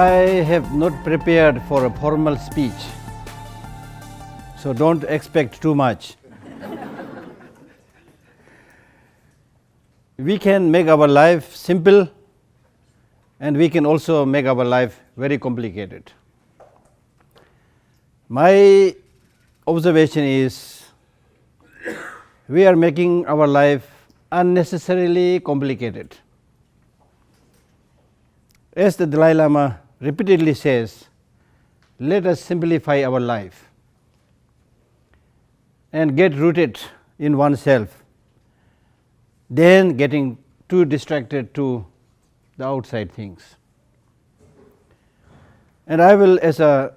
I have not prepared for a formal speech, so don't expect too much. We can make our life simple, and we can also make our life very complicated. My observation is we are making our life unnecessarily complicated. As the Dalai Lama repeatedly says, let us simplify our life and get rooted in oneself, then getting too distracted to the outside things. And I will, as a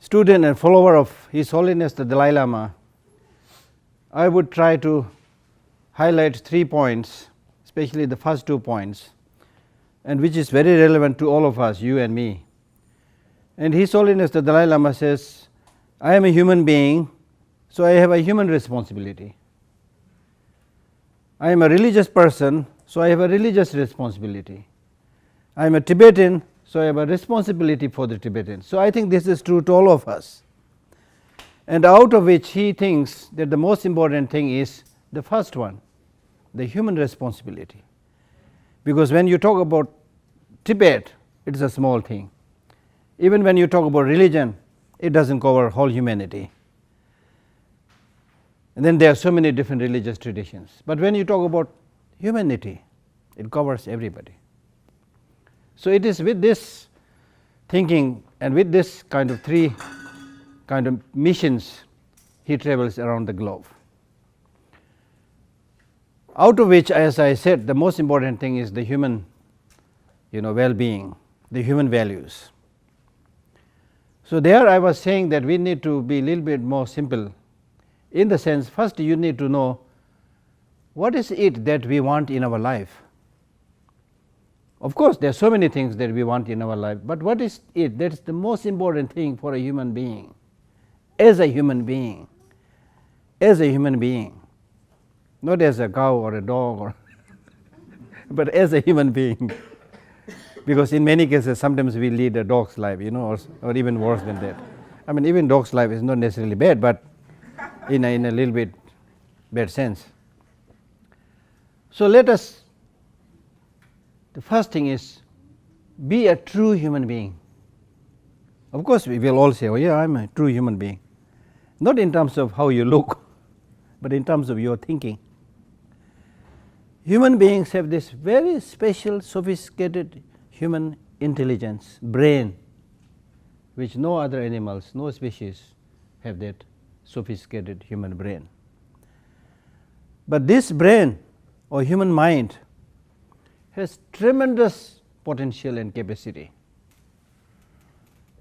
student and follower of His Holiness the Dalai Lama, I would try to highlight 3 points, especially the first 2 points, and which is very relevant to all of us, you and me. And His Holiness the Dalai Lama says, I am a human being, so I have a human responsibility. I am a religious person, so I have a religious responsibility. I am a Tibetan, so I have a responsibility for the Tibetans. So I think this is true to all of us. And out of which he thinks that the most important thing is the first one, the human responsibility. Because when you talk about Tibet, it is a small thing. Even when you talk about religion, it doesn't cover whole humanity. And then there are so many different religious traditions. But when you talk about humanity, it covers everybody. So it is with this thinking and with this kind of 3 kind of missions he travels around the globe. Out of which, as I said, the most important thing is the human well-being, the human values. So there I was saying that we need to be a little bit more simple, in the sense, first you need to know what is it that we want in our life. Of course, there are so many things that we want in our life, but what is it that is the most important thing for a human being, as a human being, not as a cow or a dog, or but as a human being. Because in many cases, sometimes we lead a dog's life, or even worse than that. I mean, even dog's life is not necessarily bad, but in a little bit bad sense. So let us, the first thing is, be a true human being. Of course, we will all say, oh yeah, I'm a true human being. Not in terms of how you look, but in terms of your thinking. Human beings have this very special, sophisticated human intelligence, brain, which no other animals, no species have that sophisticated human brain. But this brain or human mind has tremendous potential and capacity.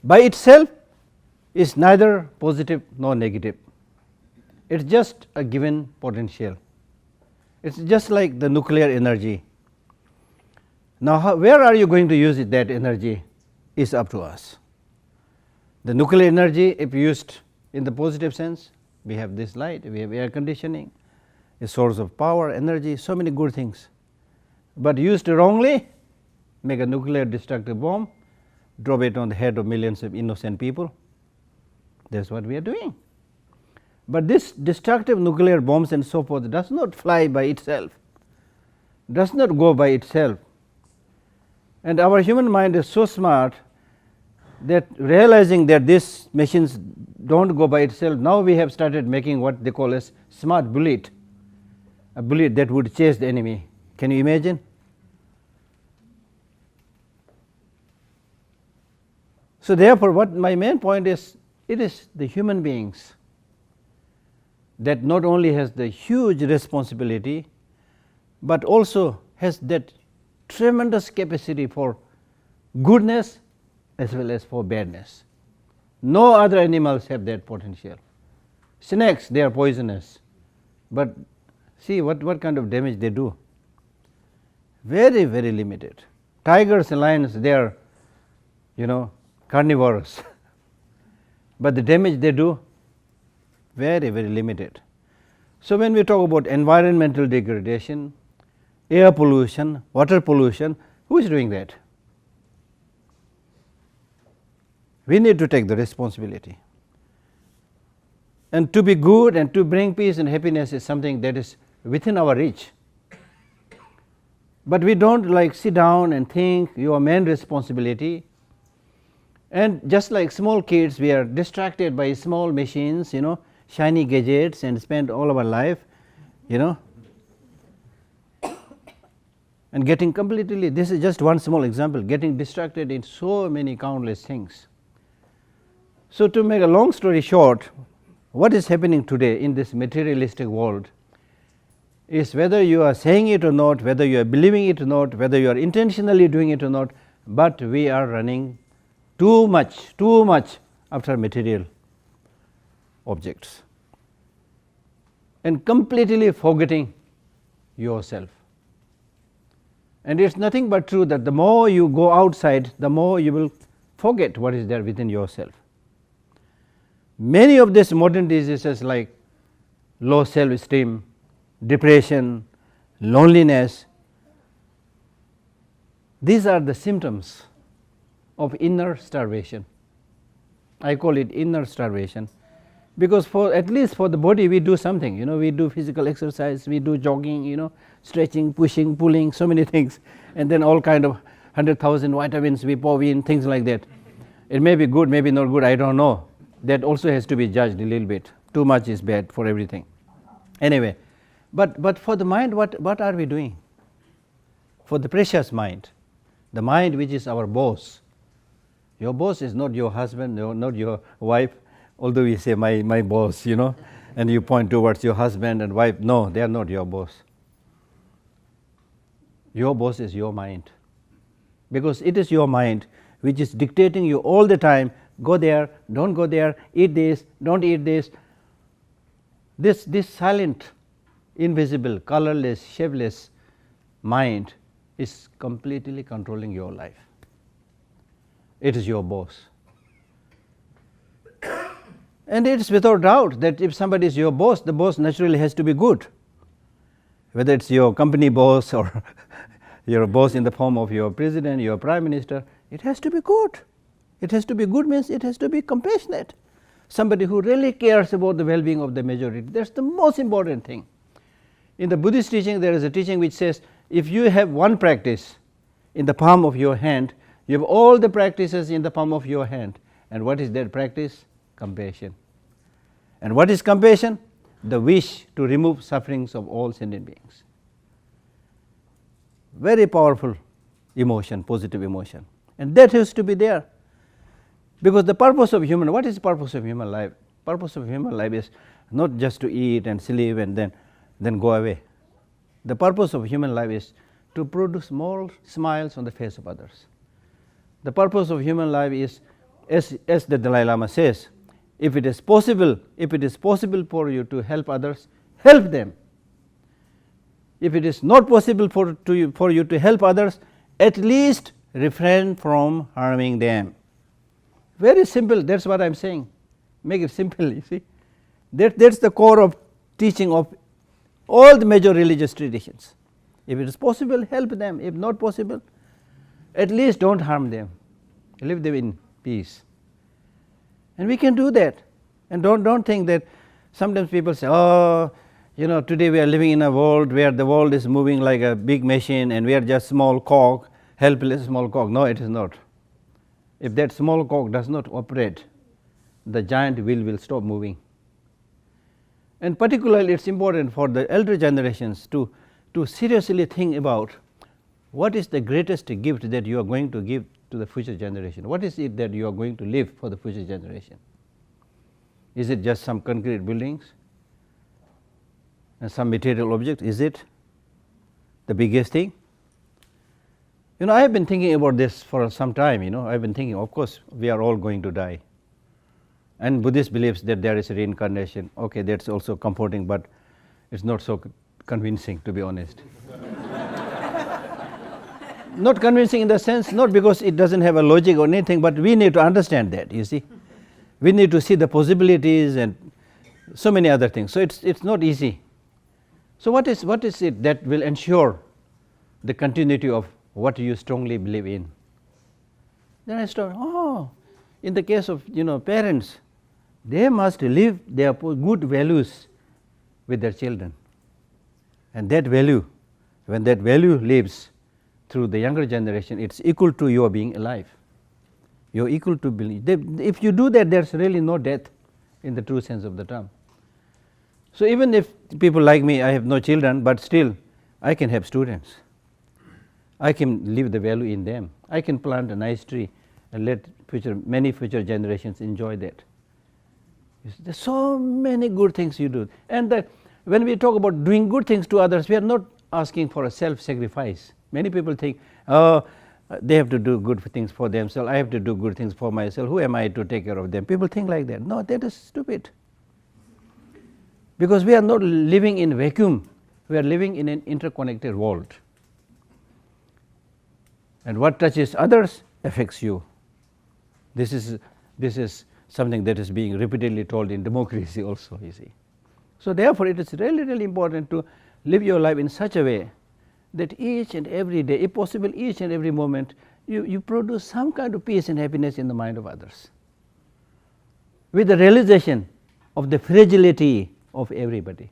By itself is neither positive nor negative. It's just a given potential. It's just like the nuclear energy. Now, where are you going to use it, that energy is up to us. The nuclear energy, if used in the positive sense, we have this light, we have air conditioning, a source of power, energy, so many good things. But used wrongly, make a nuclear destructive bomb, drop it on the head of millions of innocent people. That's what we are doing. But this destructive nuclear bombs and so forth does not fly by itself, does not go by itself. And our human mind is so smart that realizing that these machines don't go by itself, now we have started making what they call as smart bullet, a bullet that would chase the enemy. Can you imagine? So therefore, what my main point is, it is the human beings that not only has the huge responsibility, but also has that tremendous capacity for goodness as well as for badness. No other animals have that potential. Snakes, they are poisonous, but see what kind of damage they do. Very, very limited. Tigers and lions, they are, carnivores, but the damage they do, very, very limited. So when we talk about environmental degradation, air pollution, water pollution, who is doing that? We need to take the responsibility. And to be good and to bring peace and happiness is something that is within our reach. But we don't like sit down and think your main responsibility. And just like small kids, we are distracted by small machines, shiny gadgets, and spend all our life, and getting completely, this is just one small example, getting distracted in so many countless things. So to make a long story short, what is happening today in this materialistic world is, whether you are saying it or not, whether you are believing it or not, whether you are intentionally doing it or not, but we are running too much after material objects and completely forgetting yourself. And it's nothing but true that the more you go outside, the more you will forget what is there within yourself. Many of these modern diseases like low self-esteem, depression, loneliness, these are the symptoms of inner starvation. I call it inner starvation, because for at least for the body we do something, we do physical exercise, we do jogging, stretching, pushing, pulling, so many things, and then all kind of 100,000 vitamins we pour in, things like that. It may be good, maybe not good, I don't know. That also has to be judged a little bit. Too much is bad for everything. Anyway, but for the mind, what are we doing? For the precious mind, the mind which is our boss. Your boss is not your husband, not your wife, although we say my boss, and you point towards your husband and wife. No, they are not your boss. Your boss is your mind, because it is your mind which is dictating you all the time. Go there, don't go there, eat this, don't eat this. This silent, invisible, colorless, shapeless mind is completely controlling your life. It is your boss. And it is without doubt that if somebody is your boss, the boss naturally has to be good. Whether it's your company boss or your boss in the form of your president, your prime minister, it has to be good. It has to be good means it has to be compassionate. Somebody who really cares about the well-being of the majority. That's the most important thing. In the Buddhist teaching, there is a teaching which says, if you have one practice in the palm of your hand, you have all the practices in the palm of your hand. And what is that practice? Compassion. And what is compassion? The wish to remove sufferings of all sentient beings. Very powerful emotion, positive emotion. And that has to be there. Because the purpose of human, what is the purpose of human life? Purpose of human life is not just to eat and sleep and then go away. The purpose of human life is to produce more smiles on the face of others. The purpose of human life is, as the Dalai Lama says, if it is possible for you to help others, help them. If it is not possible for you to help others, at least refrain from harming them. Very simple, that's what I am saying. Make it simple, you see. That's the core of teaching of all the major religious traditions. If it is possible, help them. If not possible, at least don't harm them. Leave them in peace. And we can do that. And don't think that sometimes people say, oh, today we are living in a world where the world is moving like a big machine and we are just small cog, helpless small cog. No, it is not. If that small cog does not operate, the giant wheel will stop moving. And particularly it's important for the elder generations to seriously think about what is the greatest gift that you are going to give to the future generation. What is it that you are going to leave for the future generation? Is it just some concrete buildings and some material object? Is it the biggest thing? I have been thinking about this for some time. I have been thinking, of course, we are all going to die. And Buddhist believes that there is a reincarnation. Okay, that's also comforting, but it's not so convincing, to be honest. Not convincing in the sense, not because it doesn't have a logic or anything, but we need to understand that, you see. We need to see the possibilities and so many other things. So it's not easy. So what is it that will ensure the continuity of what you strongly believe in? Then I start, in the case of parents, they must live their good values with their children, and that value, when that value lives through the younger generation, it's equal to your being alive. You're equal to being. If you do that, there's really no death in the true sense of the term. So even if people like me, I have no children, but still I can have students. I can leave the value in them. I can plant a nice tree and let many future generations enjoy that. There's so many good things you do. And when we talk about doing good things to others, we are not asking for a self-sacrifice. Many people think, oh, they have to do good things for themselves, I have to do good things for myself, who am I to take care of them? People think like that. No, that is stupid. Because we are not living in vacuum, we are living in an interconnected world. And what touches others affects you. This is something that is being repeatedly told in democracy also, you see. So therefore, it is really, really important to live your life in such a way that each and every day, if possible each and every moment, you produce some kind of peace and happiness in the mind of others, with the realization of the fragility of everybody.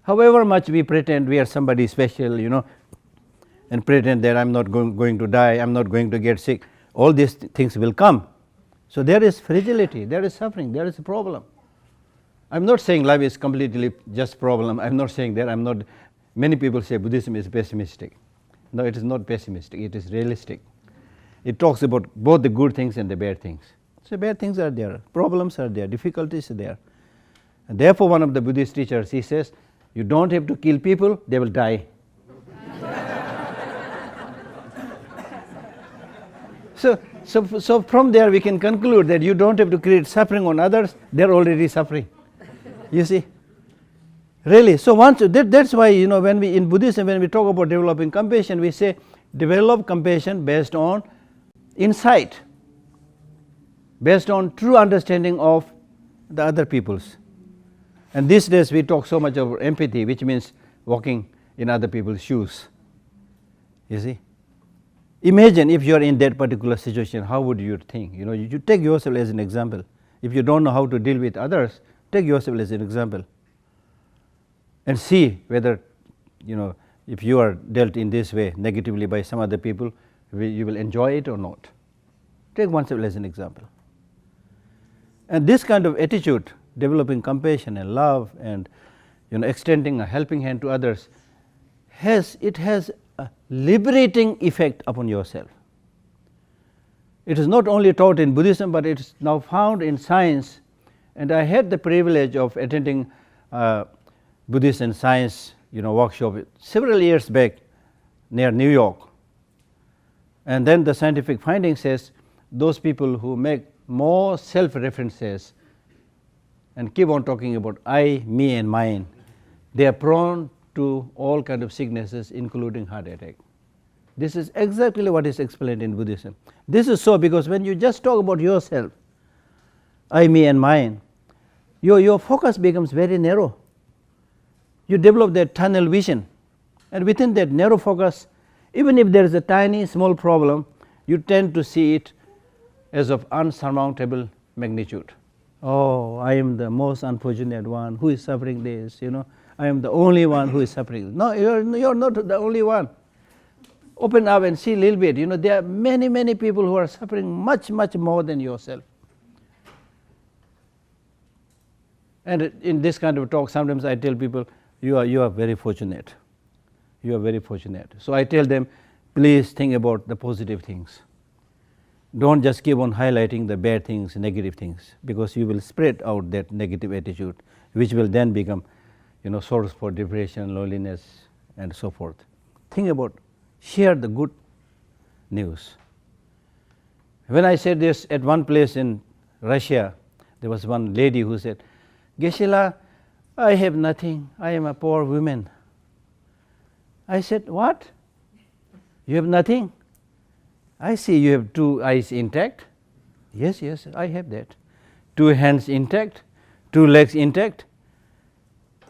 However much we pretend we are somebody special, and pretend that I'm not going to die, I'm not going to get sick, all these things will come. So there is fragility, there is suffering, there is a problem. I'm not saying life is completely just problem. I'm not saying that. Many people say Buddhism is pessimistic. No, it is not pessimistic, it is realistic. It talks about both the good things and the bad things. So bad things are there, problems are there, difficulties are there. And therefore one of the Buddhist teachers, he says, you don't have to kill people, they will die. So from there we can conclude that you don't have to create suffering on others, they're already suffering. You see? Really, so that's why when we in Buddhism, when we talk about developing compassion, we say develop compassion based on insight, based on true understanding of the other people's. And these days we talk so much about empathy, which means walking in other people's shoes. You see? Imagine if you are in that particular situation, how would you think? You take yourself as an example. If you don't know how to deal with others, take yourself as an example. And see whether, if you are dealt in this way negatively by some other people, you will enjoy it or not. Take oneself as an example. And this kind of attitude, developing compassion and love and extending a helping hand to others, has a liberating effect upon yourself. It is not only taught in Buddhism, but it is now found in science. And I had the privilege of attending Buddhist and science workshop several years back near New York. And then the scientific finding says those people who make more self-references and keep on talking about I, me and mine, they are prone to all kind of sicknesses, including heart attack. This is exactly what is explained in Buddhism. This is so because when you just talk about yourself, I, me and mine, your focus becomes very narrow. You develop that tunnel vision, and within that narrow focus, even if there is a tiny small problem, you tend to see it as of unsurmountable magnitude. Oh, I am the most unfortunate one who is suffering this, I am the only one who is suffering. No, you're not the only one. Open up and see a little bit. There are many, many people who are suffering much, much more than yourself. And in this kind of talk, sometimes I tell people, you are very fortunate. You are very fortunate. So I tell them, please think about the positive things. Don't just keep on highlighting the bad things, negative things, because you will spread out that negative attitude, which will then become, source for depression, loneliness, and so forth. Think about, share the good news. When I said this at one place in Russia, there was one lady who said, Geshe, I have nothing, I am a poor woman. I said, what? You have nothing? I see you have 2 eyes intact. Yes, I have that. 2 hands intact, 2 legs intact.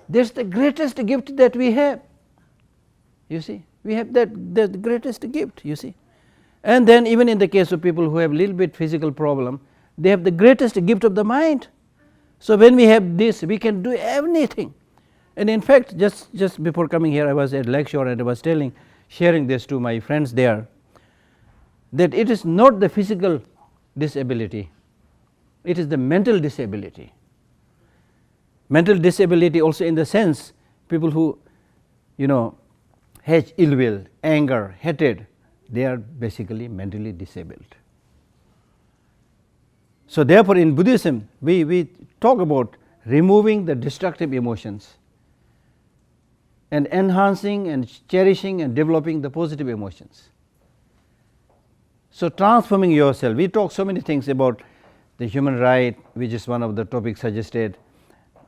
That's the greatest gift that we have. You see, we have the greatest gift, you see. And then even in the case of people who have a little bit physical problem, They have the greatest gift of the mind. So when we have this, we can do anything. And in fact, just before coming here, I was at lecture and I was sharing this to my friends there, that it is not the physical disability, it is the mental disability. Mental disability also in the sense, people who has ill will, anger, hatred, they are basically mentally disabled. So therefore in Buddhism we talk about removing the destructive emotions and enhancing and cherishing and developing the positive emotions. So transforming yourself, we talk so many things about the human right, which is one of the topics suggested,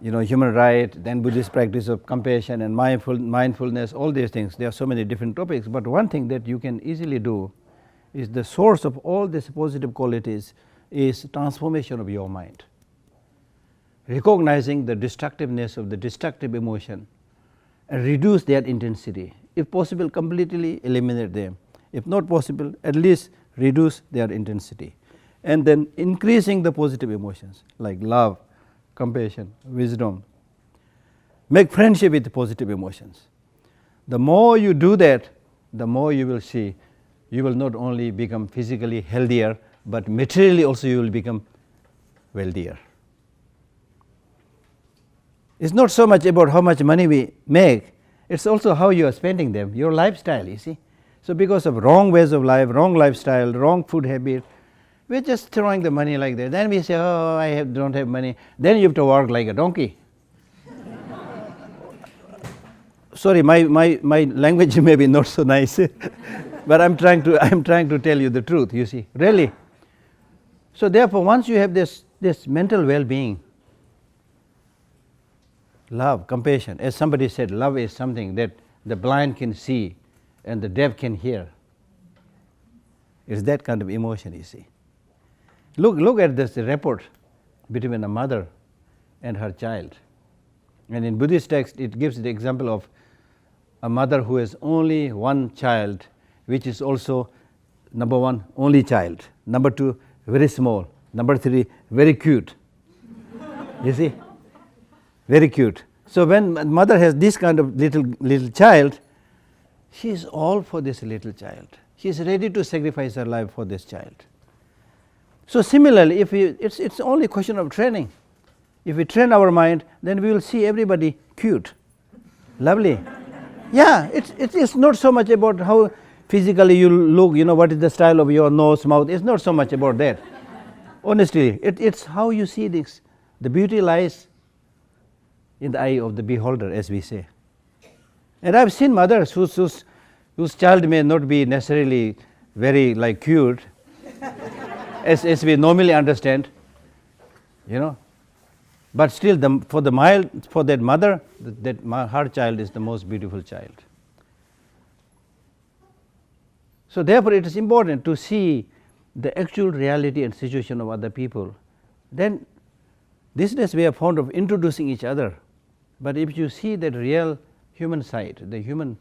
human right, then Buddhist practice of compassion and mindfulness, all these things. There are so many different topics, but one thing that you can easily do is the source of all these positive qualities is transformation of your mind. Recognizing the destructiveness of the destructive emotion and reduce their intensity. If possible, completely eliminate them. If not possible, at least reduce their intensity. And then increasing the positive emotions like love, compassion, wisdom. Make friendship with positive emotions. The more you do that, the more you will see you will not only become physically healthier, but materially also you will become wealthier. It's not so much about how much money we make, it's also how you are spending them, your lifestyle, you see. So because of wrong ways of life, wrong lifestyle, wrong food habit, we're just throwing the money like that. Then we say, oh, don't have money. Then you have to work like a donkey. Sorry, my language may be not so nice, but I'm trying to tell you the truth, you see, really. So therefore, once you have this mental well-being, love, compassion, as somebody said, love is something that the blind can see and the deaf can hear. It's that kind of emotion, you see. Look at this rapport between a mother and her child. And in Buddhist text, it gives the example of a mother who has only one child, which is also, number one, only child. Number two, very small. Number three, very cute. You see? Very cute. So when mother has this kind of little child, she is all for this little child. She is ready to sacrifice her life for this child. So similarly, it's only a question of training. If we train our mind, then we will see everybody cute, lovely. Yeah, it's not so much about how physically you look, what is the style of your nose, mouth. It's not so much about that. Honestly, it's how you see this. The beauty lies in the eye of the beholder, as we say. And I've seen mothers whose child may not be necessarily very cute, as we normally understand, but still for that mother, her child is the most beautiful child. So therefore it is important to see the actual reality and situation of other people. Then this is we are fond of introducing each other, but if you see that real human side, the human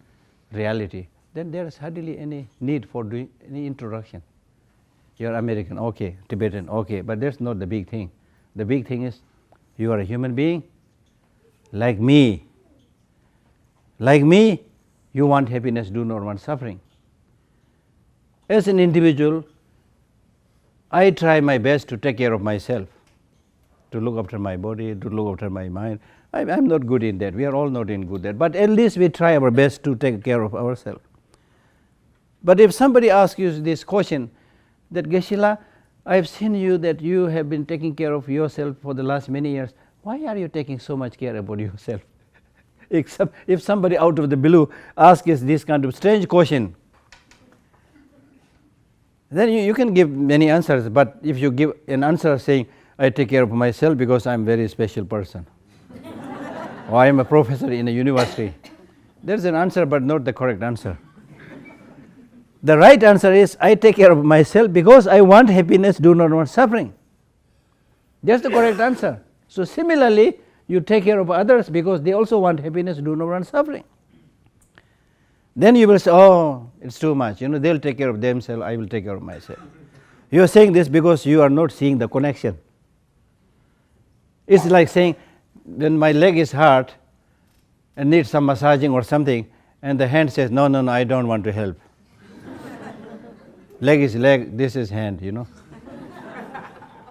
reality, then there is hardly any need for doing any introduction. You are American, okay, Tibetan, okay, but that's not the big thing. The big thing is you are a human being like me. Like me, you want happiness, do not want suffering. As an individual, I try my best to take care of myself, to look after my body, to look after my mind. I'm not good in that. We are all not in good that. But at least we try our best to take care of ourselves. But if somebody asks you this question, that Geshe-la, I've seen you that you have been taking care of yourself for the last many years. Why are you taking so much care about yourself? If somebody out of the blue asks us this kind of strange question, then you can give many answers. But if you give an answer saying, I take care of myself because I'm a very special person, or I am a professor in a university, there's an answer but not the correct answer. The right answer is, I take care of myself because I want happiness, do not want suffering. That's the correct answer. So similarly, you take care of others because they also want happiness, do not want suffering. Then you will say, oh, it's too much. They'll take care of themselves, I will take care of myself. You are saying this because you are not seeing the connection. It's like saying, when my leg is hurt and needs some massaging or something, and the hand says, no, no, no, I don't want to help. Leg is leg, this is hand, you know.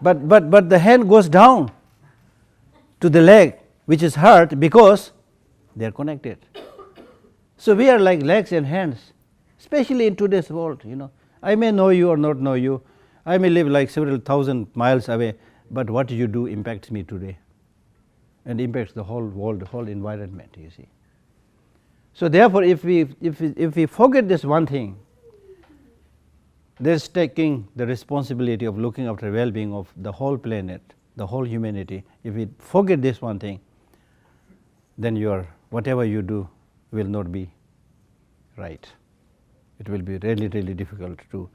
But the hand goes down to the leg, which is hurt, because they are connected. So we are like legs and hands, especially in today's world, you know. I may know you or not know you. I may live like several thousand miles away, but what you do impacts me today and impacts the whole world, the whole environment, you see. So therefore, if we forget this one thing, there's taking the responsibility of looking after well-being of the whole planet, the whole humanity. If we forget this one thing, then whatever you do will not be right. It will be really, really difficult to,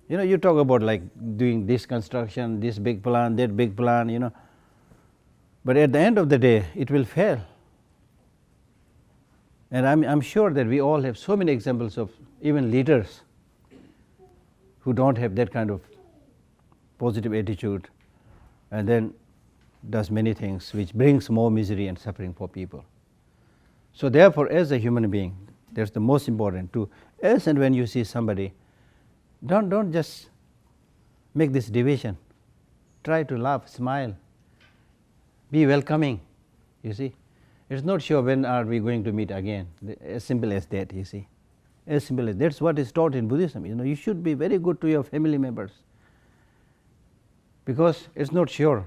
you know, you talk about like doing this construction, this big plan, that big plan, you know, but at the end of the day, it will fail. And I'm sure that we all have so many examples of even leaders who don't have that kind of positive attitude, and then does many things which brings more misery and suffering for people. So therefore, as a human being, that's the most important, to as and when you see somebody, don't just make this division. Try to laugh, smile, be welcoming, you see. It's not sure when are we going to meet again, as simple as that, you see. As simple as that's what is taught in Buddhism. You know, you should be very good to your family members, because it's not sure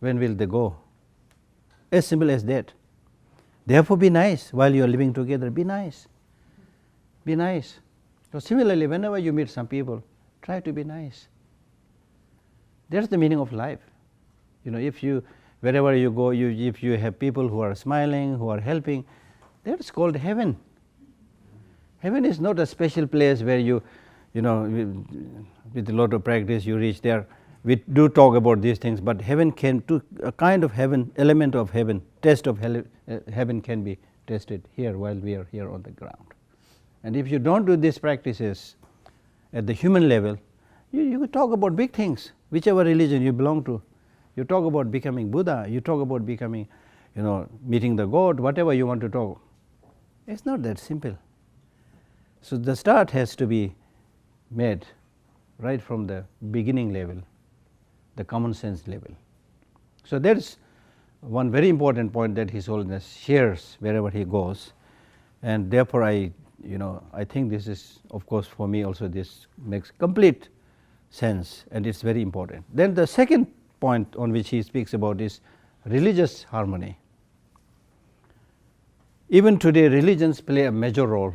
when will they go. As simple as that. Therefore, be nice while you are living together. Be nice. Be nice. So similarly, whenever you meet some people, try to be nice. That's the meaning of life. You know, if you wherever you go, if you have people who are smiling, who are helping, that's called heaven. Heaven is not a special place where you know, with a lot of practice you reach there. We do talk about these things, but heaven can, a kind of heaven, element of heaven, test of heaven can be tested here while we are here on the ground. And if you don't do these practices at the human level, you talk about big things, whichever religion you belong to. You talk about becoming Buddha, you talk about becoming, you know, meeting the God, whatever you want to talk. It's not that simple. So the start has to be made right from the beginning level, the common sense level. So that is one very important point that His Holiness shares wherever he goes, and therefore I think this is, of course, for me also this makes complete sense, and it's very important. Then the second point on which he speaks about is religious harmony. Even today, religions play a major role.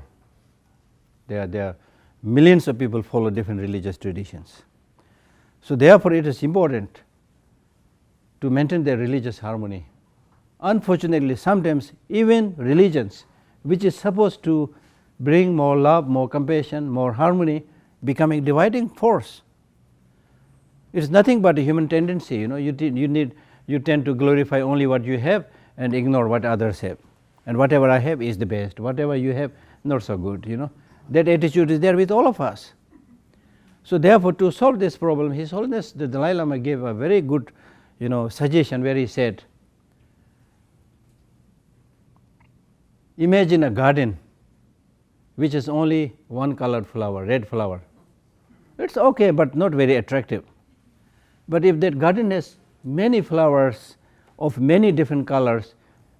There are millions of people follow different religious traditions. So therefore, it is important to maintain their religious harmony. Unfortunately, sometimes even religions, which is supposed to bring more love, more compassion, more harmony, becoming dividing force. It is nothing but a human tendency. You know, you tend to glorify only what you have and ignore what others have. And whatever I have is the best. Whatever you have, not so good. You know, that attitude is there with all of us. So therefore, to solve this problem, His Holiness the Dalai Lama gave a very good, suggestion where he said, imagine a garden which is only one colored flower, red flower. It's okay, but not very attractive. But if that garden has many flowers of many different colors,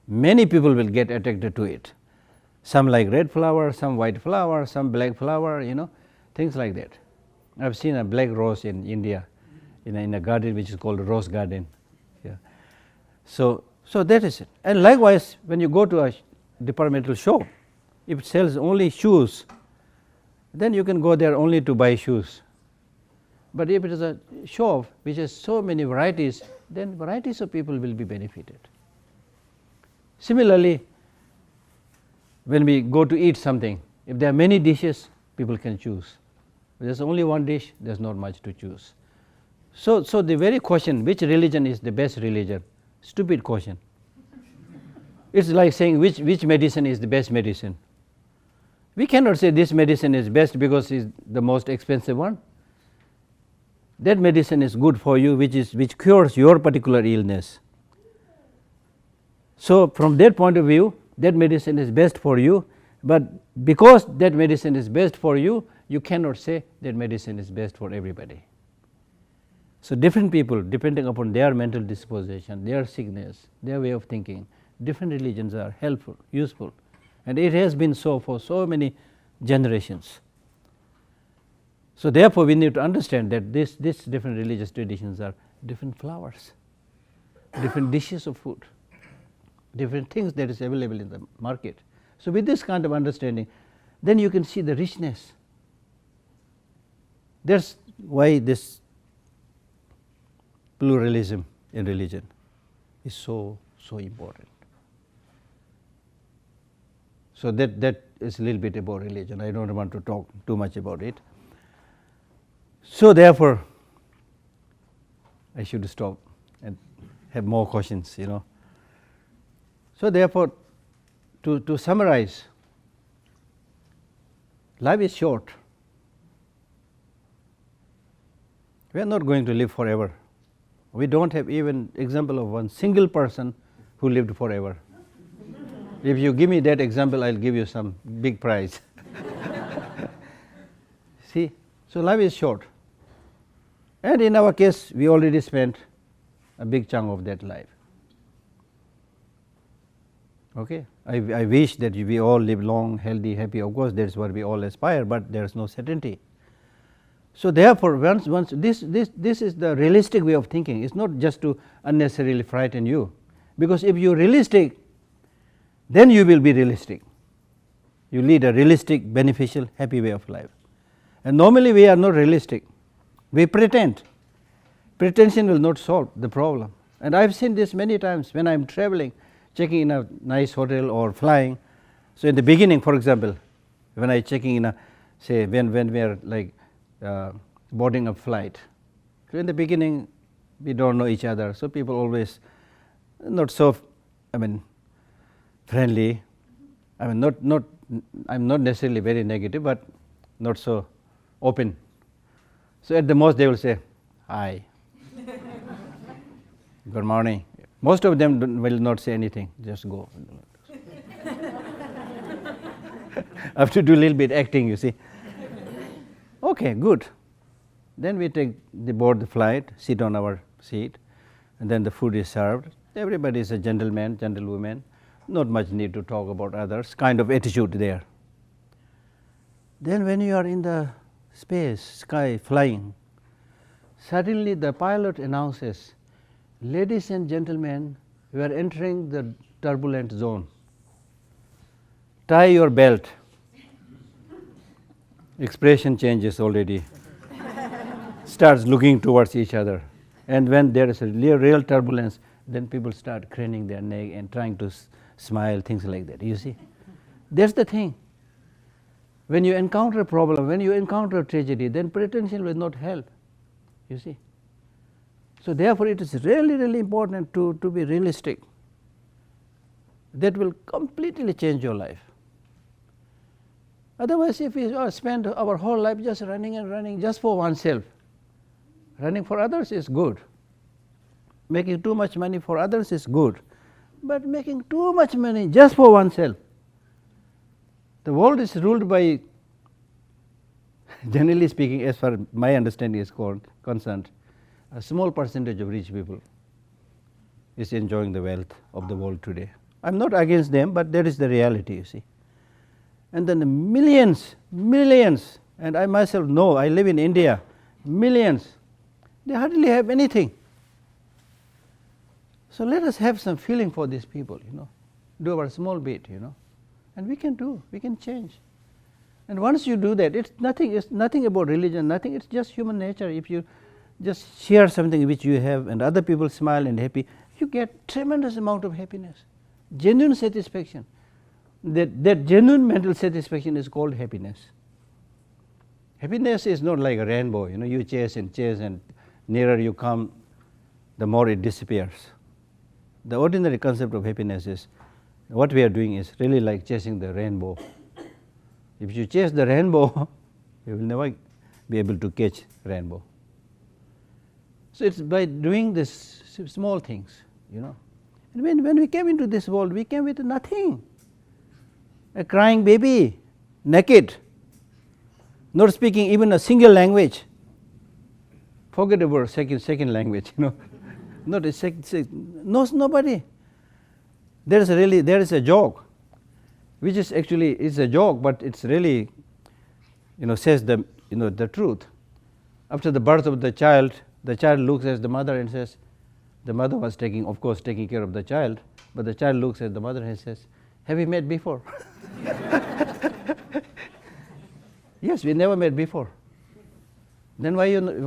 many people will get attracted to it. Some like red flower, some white flower, some black flower, things like that. I've seen a black rose in India, in a garden which is called rose garden. Yeah. So that is it. And likewise, when you go to a departmental shop, if it sells only shoes, then you can go there only to buy shoes. But if it is a shop which has so many varieties, then varieties of people will be benefited. Similarly, when we go to eat something, if there are many dishes, people can choose. If there is only one dish, there is not much to choose. So the very question, which religion is the best religion? Stupid question. It's like saying which medicine is the best medicine. We cannot say this medicine is best because it's the most expensive one. that medicine is good for you, which cures your particular illness. So from that point of view, that medicine is best for you, but because that medicine is best for you, you cannot say that medicine is best for everybody. So different people, depending upon their mental disposition, their sickness, their way of thinking, different religions are helpful, useful, and it has been so for so many generations. So therefore, we need to understand that these different religious traditions are different flowers, different dishes of food, different things that is available in the market. So with this kind of understanding, then you can see the richness. That's why this pluralism in religion is so important. So that is a little bit about religion. I don't want to talk too much about it. So therefore, I should stop and have more questions, So therefore, to summarize, life is short. We are not going to live forever. We don't have even example of one single person who lived forever. If you give me that example, I'll give you some big prize. See, so life is short. And in our case, we already spent a big chunk of that life. Okay, I wish that we all live long, healthy, happy. Of course, that's what we all aspire, but there is no certainty. So therefore, once this is the realistic way of thinking. It's not just to unnecessarily frighten you, because if you're realistic, then you will be realistic. You lead a realistic, beneficial, happy way of life. And normally we are not realistic. We pretend. Pretension will not solve the problem. And I've seen this many times when I'm traveling, checking in a nice hotel or flying. So in the beginning, for example, when I checking in when we are like boarding a flight. So in the beginning, we don't know each other. So people always not so, friendly. I'm not necessarily very negative, but not so open. So at the most they will say, "Hi, good morning." Most of them will not say anything, just go. I have to do a little bit acting, you see. Okay, good. Then we board the flight, sit on our seat, and then the food is served. Everybody is a gentleman, gentlewoman. Not much need to talk about others, kind of attitude there. Then when you are in the sky flying, suddenly the pilot announces, "Ladies and gentlemen, we are entering the turbulent zone. Tie your belt." Expression changes already. Starts looking towards each other. And when there is a real turbulence, then people start craning their neck and trying to smile, things like that. You see? That's the thing. When you encounter a problem, when you encounter a tragedy, then pretension will not help. You see? So therefore, it is really, really important to be realistic. That will completely change your life. Otherwise, if we spend our whole life just running and running just for oneself, running for others is good. Making too much money for others is good. But making too much money just for oneself. The world is ruled by, generally speaking, as far as my understanding is concerned, a small percentage of rich people is enjoying the wealth of the world today. I'm not against them, but that is the reality, you see. And then the millions, and I myself know, I live in India, millions, they hardly have anything. So let us have some feeling for these people, do our small bit, and we can change. And once you do that, it's nothing about religion, it's just human nature. If you just share something which you have and other people smile and happy, you get tremendous amount of happiness, genuine satisfaction. That genuine mental satisfaction is called happiness. Happiness is not like a rainbow, you chase and nearer you come, the more it disappears. The ordinary concept of happiness is, what we are doing is really like chasing the rainbow. If you chase the rainbow, you will never be able to catch rainbow. So it's by doing this small things, you know. And when we came into this world, we came with nothing. A crying baby, naked, not speaking even a single language. Forget about second language, you know. Not a knows nobody. There is a joke, which is actually is a joke, but it's really, you know, says the truth. After the birth of the child looks at the mother and says, the mother was taking care of the child, but the child looks at the mother and says, "Have we met before?" Yes, we never met before. Then why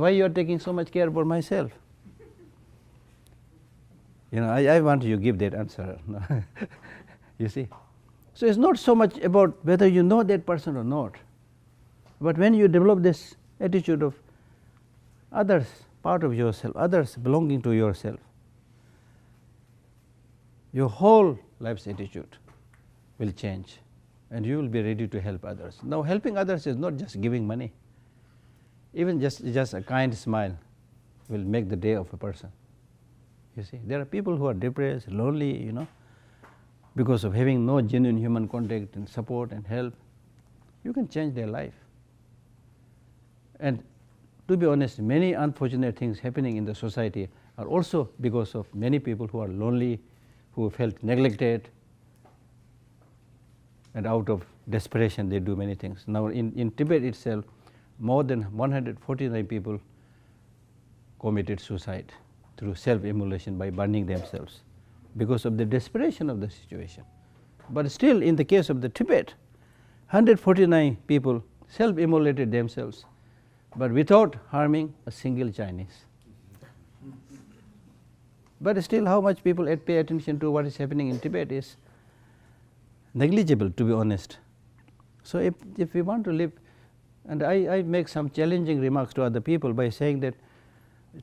you are taking so much care about myself? You know, I want you to give that answer. You see, so it's not so much about whether you know that person or not, but when you develop this attitude of others part of yourself, others belonging to yourself, your whole life's attitude will change, and you will be ready to help others. Now, helping others is not just giving money. Even just a kind smile will make the day of a person. You see, there are people who are depressed, lonely, you know, because of having no genuine human contact and support and help. You can change their life. And to be honest, many unfortunate things happening in the society are also because of many people who are lonely, who felt neglected, and out of desperation they do many things. Now in Tibet itself, more than 149 people committed suicide through self-immolation by burning themselves because of the desperation of the situation. But still, in the case of the Tibet, 149 people self-immolated themselves, but without harming a single Chinese. But still, how much people pay attention to what is happening in Tibet is negligible, to be honest. So if we want to live, and I make some challenging remarks to other people by saying that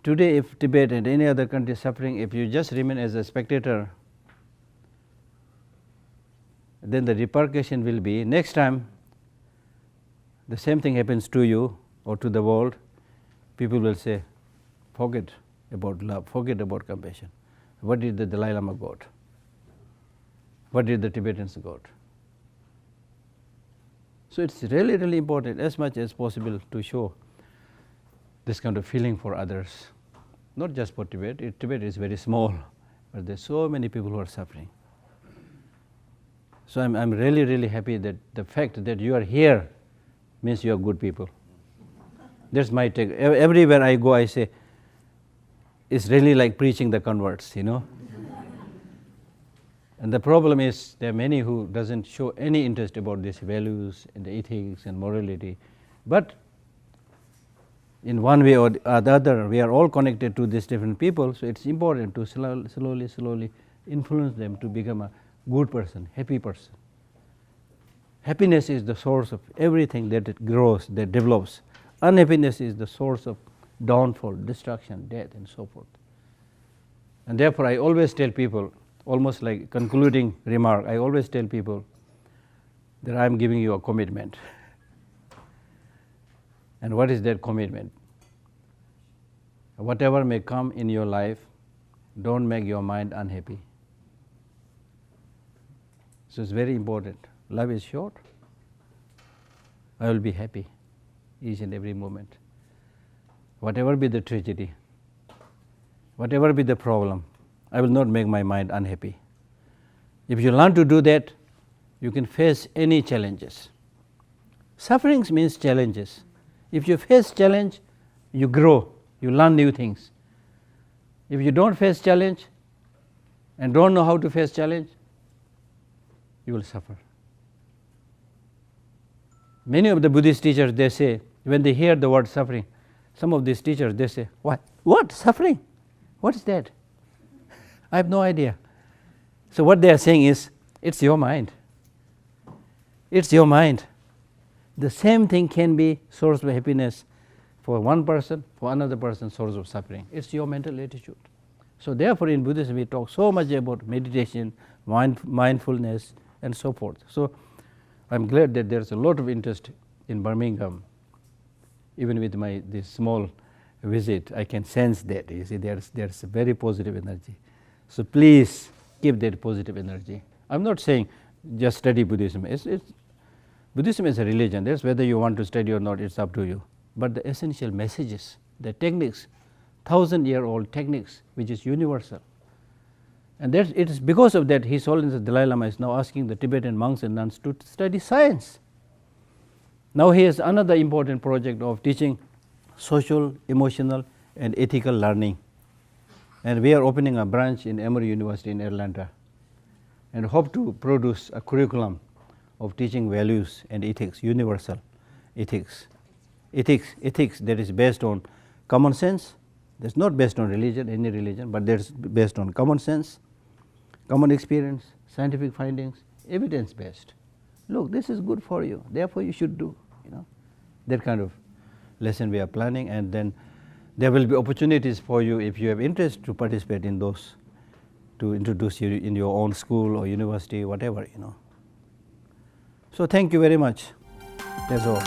today, if Tibet and any other country is suffering, if you just remain as a spectator, then the repercussion will be next time the same thing happens to you or to the world, people will say, forget about love, forget about compassion. What did the Dalai Lama got? What did the Tibetans got? So it's really, really important as much as possible to show this kind of feeling for others, not just for Tibet. Tibet is very small, but there's so many people who are suffering. So I'm really, really happy that the fact that you are here means you are good people. That's my take. Everywhere I go, I say, it's really like preaching the converts, you know. And the problem is there are many who doesn't show any interest about these values and the ethics and morality. But in one way or the other, we are all connected to these different people, so it's important to slowly influence them to become a good person, happy person. Happiness is the source of everything that it grows, that develops. Unhappiness is the source of downfall, destruction, death, and so forth. And therefore, I always tell people, almost like concluding remark, I always tell people that I am giving you a commitment. And what is that commitment? Whatever may come in your life, don't make your mind unhappy. So it's very important. Life is short. I will be happy each and every moment. Whatever be the tragedy, whatever be the problem, I will not make my mind unhappy. If you learn to do that, you can face any challenges. Sufferings means challenges. If you face challenge, you grow, you learn new things. If you don't face challenge and don't know how to face challenge, you will suffer. Many of the Buddhist teachers, they say, when they hear the word suffering, some of these teachers, they say, what? Suffering? What is that? I have no idea. So what they are saying is, it's your mind. It's your mind. The same thing can be source of happiness for one person, for another person, source of suffering. It's your mental attitude. So therefore, in Buddhism, we talk so much about meditation, mindfulness, and so forth. So I'm glad that there's a lot of interest in Birmingham, even with this small visit, I can sense that. You see, there's a very positive energy. So please keep that positive energy. I'm not saying just study Buddhism. Buddhism is a religion. That's whether you want to study or not, it's up to you. But the essential messages, the techniques, 1,000-year-old techniques, which is universal. And it is because of that His Holiness the Dalai Lama is now asking the Tibetan monks and nuns to study science. Now he has another important project of teaching social, emotional, and ethical learning. And we are opening a branch in Emory University in Atlanta, and hope to produce a curriculum of teaching values and ethics, universal ethics. Ethics that is based on common sense. That's not based on religion, any religion, but that's based on common sense, common experience, scientific findings, evidence based. Look, this is good for you, therefore you should do. That kind of lesson we are planning, and then there will be opportunities for you, if you have interest, to participate in those, to introduce you in your own school or university, whatever. So thank you very much. That's all.